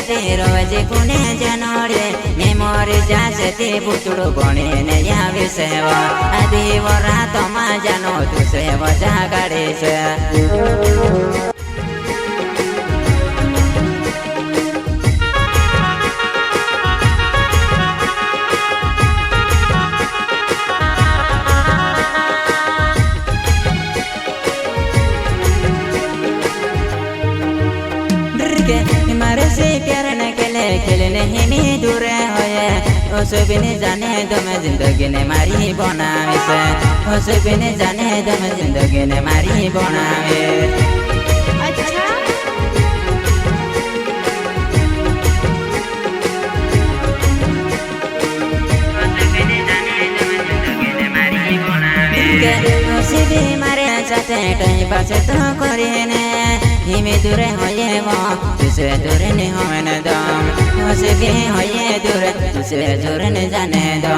जाते रोज कुने जनोरे मेमोरी जासे ते पुतळो बने ने यावे सेवा आधी वरा तो मा जानो तू सेवा जागाडे से मारे से प्यार न खेले खेले नहीं मी दूर होए उस बिन जाने तो मैं जिंदगी ने मारी बनावे से उस बिन जाने तो मैं जिंदगी ने मारी बनावे मारे साथे कहीं पास तो करेने हिमे दूर होए वो तुझसे दूर नहीं होने दो तुझसे भी होए दूर तुझसे दूर नहीं जाने दो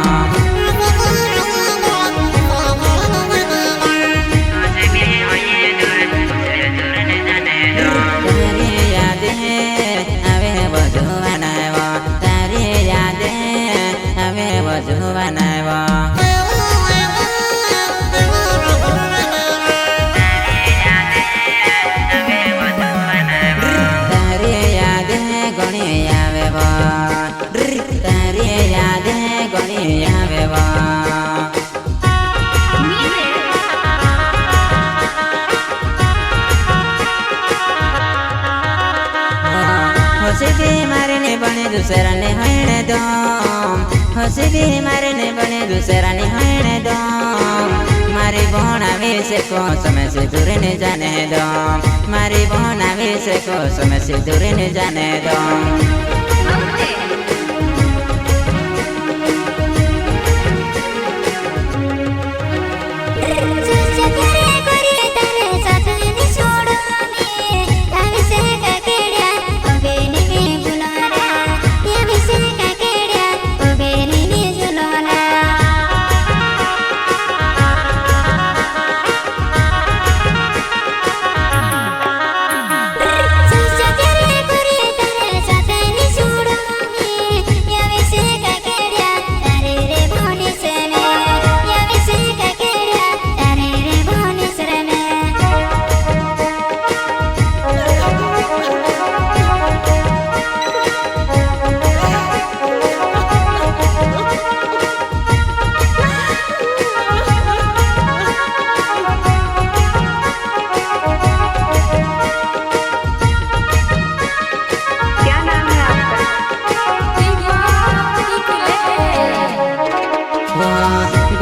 तारी यादें आवे वो जुबान है वो तारी यादें आवे वो जुबान है वो हसी मारने बने दूसरा ने हणे दो हसी मारने बने दूसरा ने हणे दो मारी बनावे से को समय से दूर ने जाने दो मारी बनावे से को समय से दूर ने जाने दो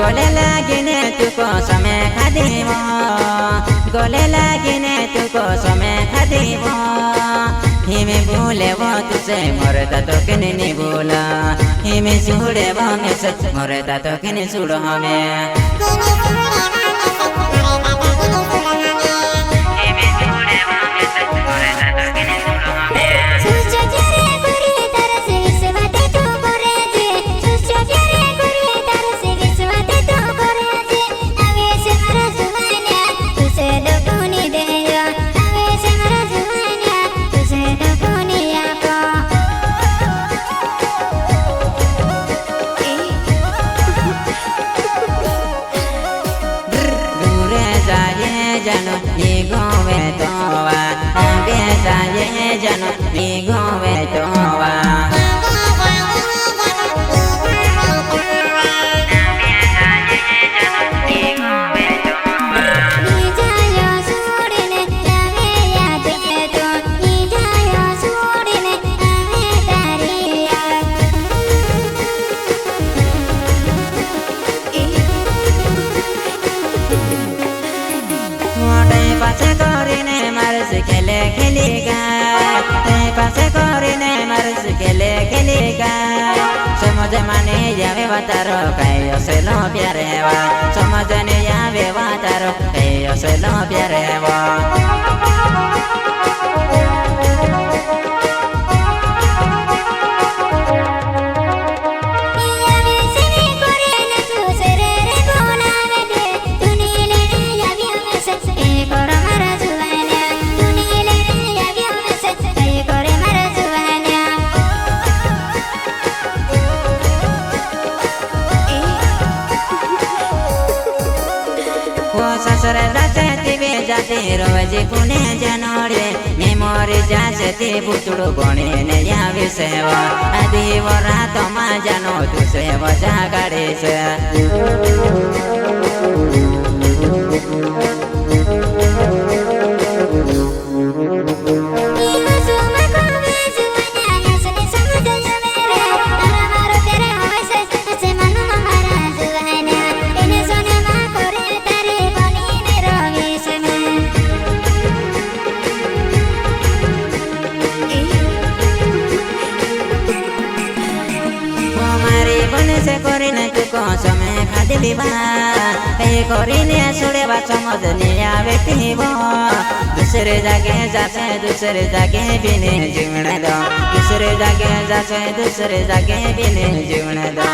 गोले लागिने तुको समय खादिमो गोले लागिने तुको समय खादिमो हिमे भूले वो तुझे मरता तो किने नहीं भूला हिमे सुड़े वो में सच मरता तो किने सुड़ो हमें jano ni gowe towa abesa ye jano ni gowe towa खेले खेलेगा पासे कोरिने मरस खेलेगा समझ माने जावे वातारो कई असलो प्यारे वा समझ ने जावे वातारो कई असलो प्यारे वा રાતે રોજ કોને જાનોડે મેમોરી જાશે તે પૂતળો ગણીને આવે સેવા આ દેવ રાતમાં જાનો તું સેવ જાગાડે છે से કરીને તું સમય ખાધેલી બા એ કરીને છોડેવા સમજ ને આવે પીવો દૂસરે જાગે જાશે દૂસરે જાગે બીને જીવણ દો દૂસરે જાગે જાશે દૂસરે જાગે બીને જીવણ દો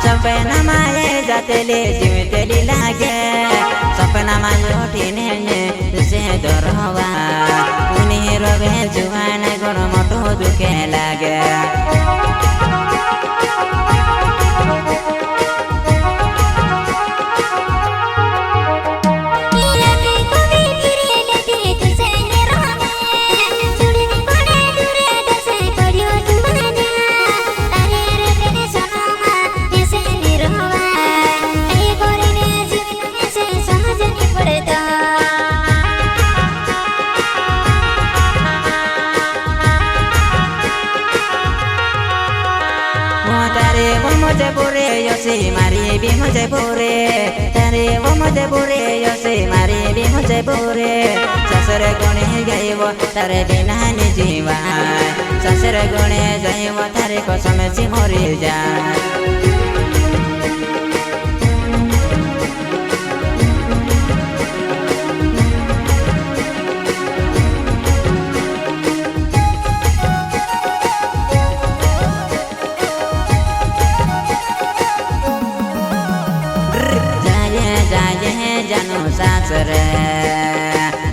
सपना माए जातेले जीवतेली लागे सपना मा जोठीने तुझे दरवा पुनी रोवे जुवान गुण मोटो दुखे लागे मुझे बुरे योसे मारी भी मुझे बुरे तेरे वो मुझे बुरे योसे मारी भी मुझे बुरे ससुर गुणे गई वो तेरे बिना नहीं जीवा ससुर गुणे गई वो तेरे को समझ मोरी जा जानो सासर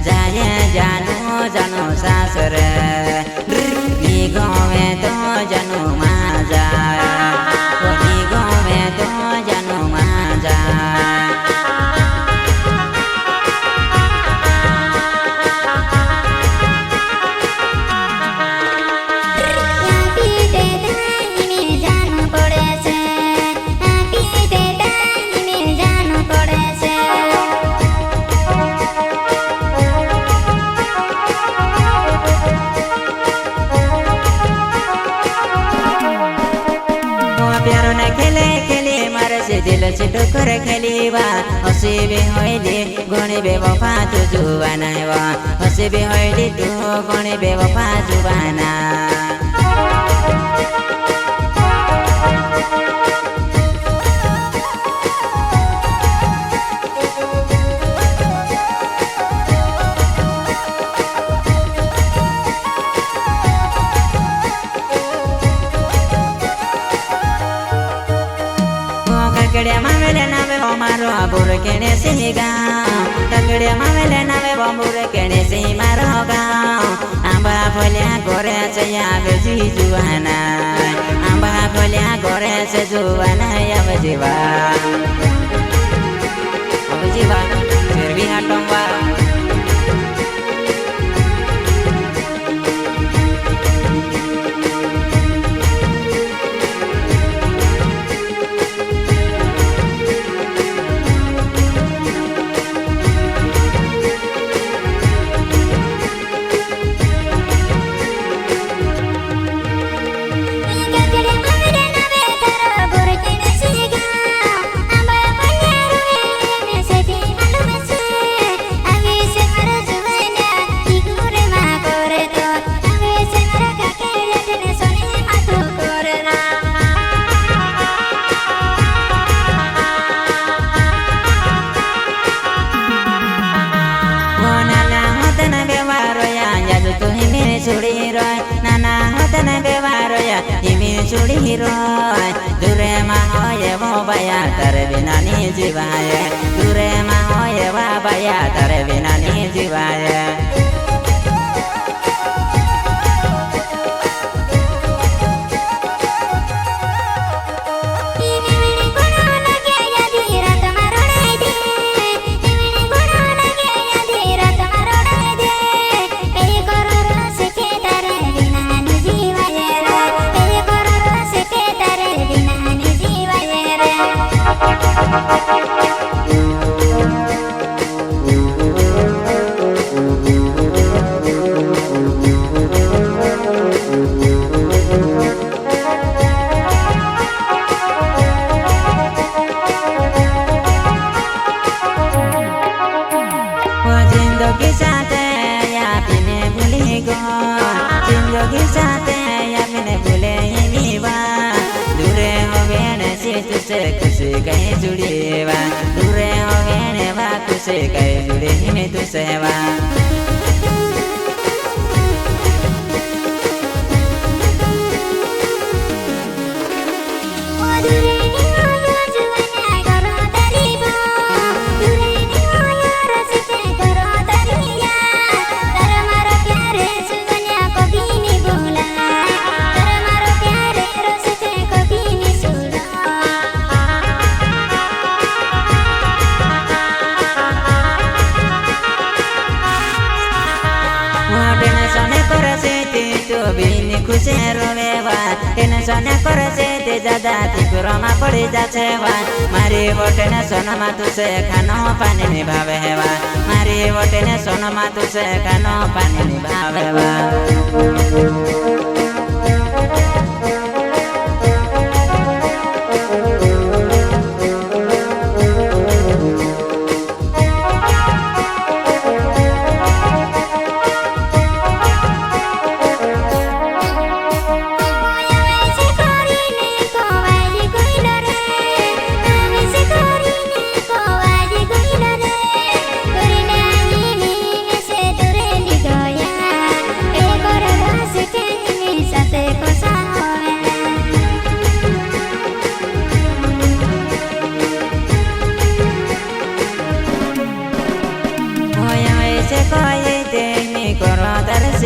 जाए जानो सासर गावे तो जानो माजा गावे तो जानो माजा दिल से ठोकर खेलीवा हसी भी होइली गणी बेवफा तू जुवाना हसी भी होइली तू गणी बेवफा जुवाना ककड़िया मावेले नावे मारो बुर केने से गाँव ककड़िया मावेले नावे बुर केने से मारो गाँव आंबा फलिया गोरे से आवे जी जुआना आंबा फलिया गोरे से जुआना अब जीवा फिर भी हटूंगा जुड़ी रोय दूरे में होए वो बया तारे बिना नी जीवाए दूरे में होए वो बया तारे बिना नी जीवाए जिंदगी साथे या बिने भूले गो जिंदगी साथे या बिने भूले ही बा दूरे होवे न से तुझसे खुशी कहीं जुड़ी बा दूरे होवे न बा खुशी कहीं जुड़ी ही तुझसे बा खुशी रोवेवा टेंशन करे से ते ज्यादा तिकुरमा पड़ी जाछे वा मारी वोटेने सोनमा तुसे खानो पानी निभावे वा मारी वोटेने सोनमा तुसे खानो पानी निभावे वा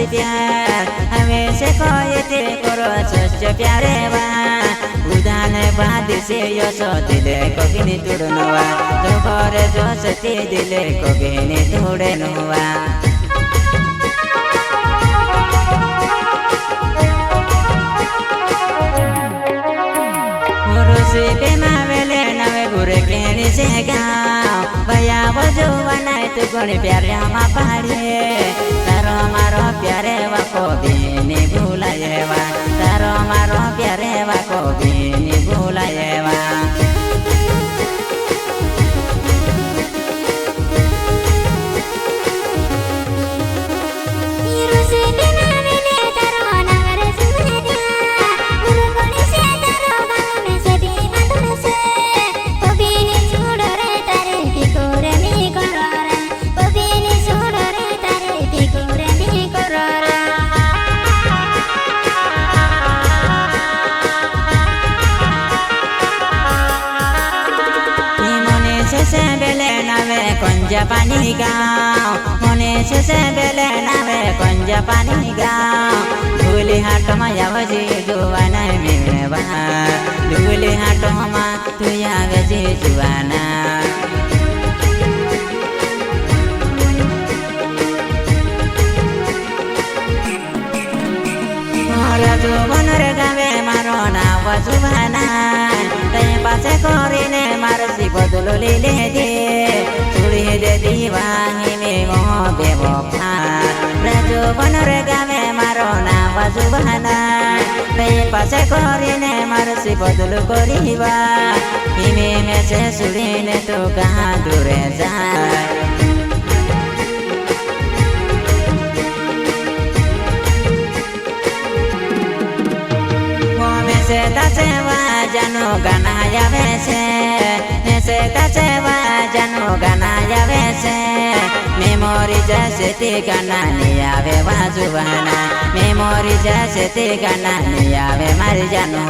प्यार हमें से कोई ते करो सच प्यारे वा उदान बाद से यो सो दिले को गिनी तुड़नवा जो करे जो सती दिले को गिनी तुड़नवा मुरुसी पे मावेले नवे गुरे केनी से गाँव भैया वो जो बनाए तू कोनी प्यारे हमा पहाड़े तारो मारो प्यारे वा को भी भूलाए वा तारो मारो प्यारे वा को भी भूलाए वा कंजा पानी गाँव मने से बेले नावे कंजा पानी गाँव धूली हाट माया बजी जुआना मिलने बहा धूली हाट मा तू या गजी जुआना राजू बनर गावे मारो नाव जुबाना तई पासे कोरीने मारसी बदलो ले दे चुड़ी दे दीवानी में मोह बेवफा राजू बनर गावे मारो नाव जुबाना तई पासे कोरीने मारसी बदलो करीबा हिमे में से सुड़ीने तो कहाँ दूरे जाए jano gana ya vese nese tasewa jano gana ya vese memory jase te gana ni ave wazubana memory jase te gana ni ave mar jano